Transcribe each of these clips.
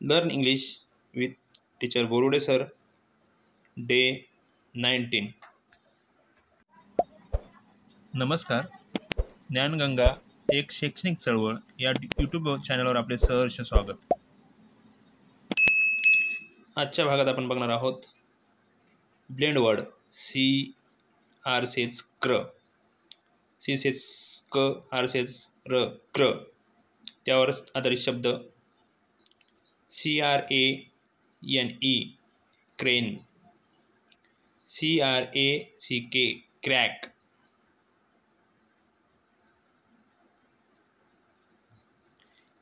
Learn English with teacher Borude sir, day 19. नमस्कार. ज्ञानगंगा एक शैक्षणिक चळवळ या यूट्यूब चॅनलवर आपले सहर्ष स्वागत. आजच्या भागात आपण बघणार आहोत blend word. C R says क्र, सी सेज क, आर सेज र, क्र. त्यावर आधारित शब्द CRANE crane, CRACK crack,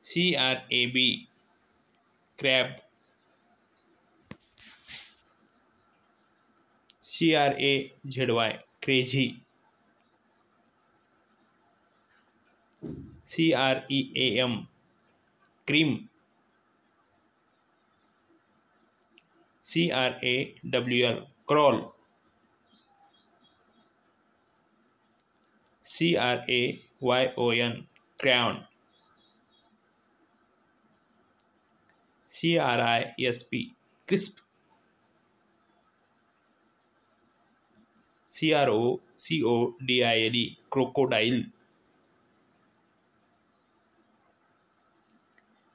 CRAB crab, CRAZY crazy, CREAM cream, CRAWL crawl, CRAYON crayon, CRISP crisp, CROCODILE crocodile,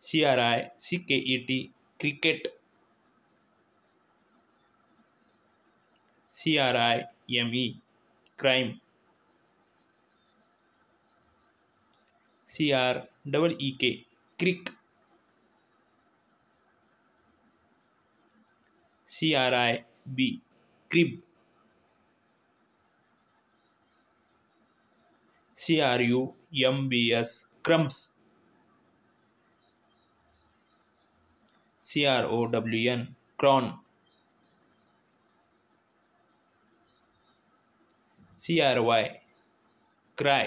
CRICKET cricket, CRIME crime, CREEK creek, CRIB crib, CRUMBS crumbs, CROWN crown, CRY cry,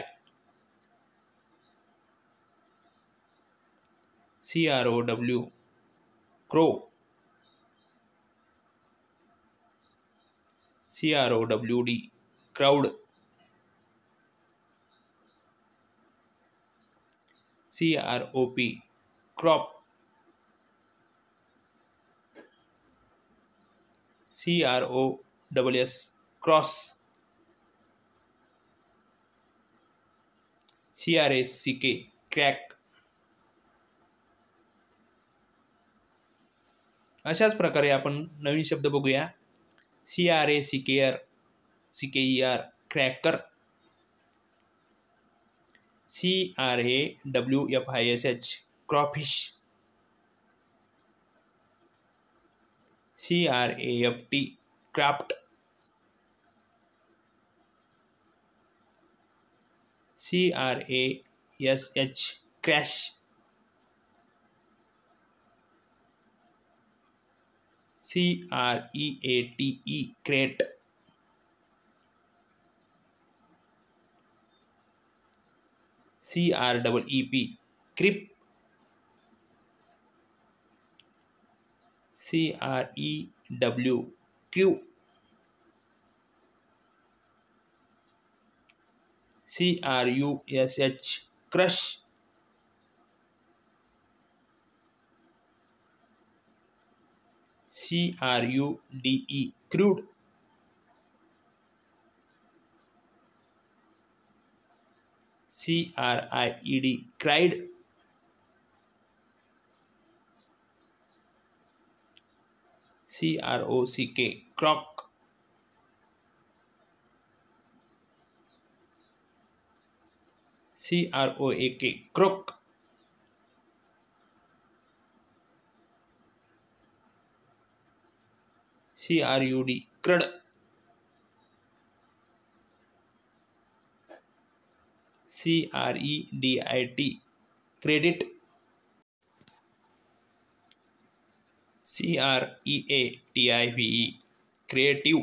CROW crow, CROWD crowd, CROP crop, CROSS cross, CRACK crack. अशाच प्रकारे आपण नवीन शब्द बघूया. CRACKER cracker, CRAWFISH crawfish, CRAFT craft, CRASH crash, CREATE create, CREEP creep, CREW crew, CRUSH crush, CRUDE crude, CRIED cried, CROCK crock, CROAK croak, CRUD crud, CREDIT credit, CREATIVE creative,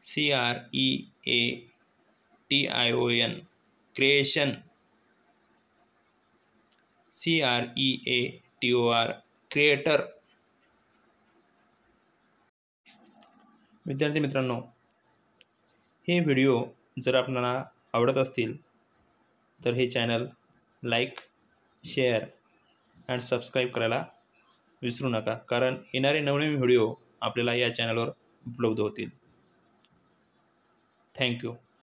CREATION creation, CREATOR creator. विद्यार्थी मित्रांनो, हे video जर आपल्याला आवडत असतील तर हे channel like, share and subscribe करायला विसरू नका, कारण येणारे नवनवीन व्हिडिओ आपल्याला या चॅनलवर उपलब्ध होतील. थँक्यू.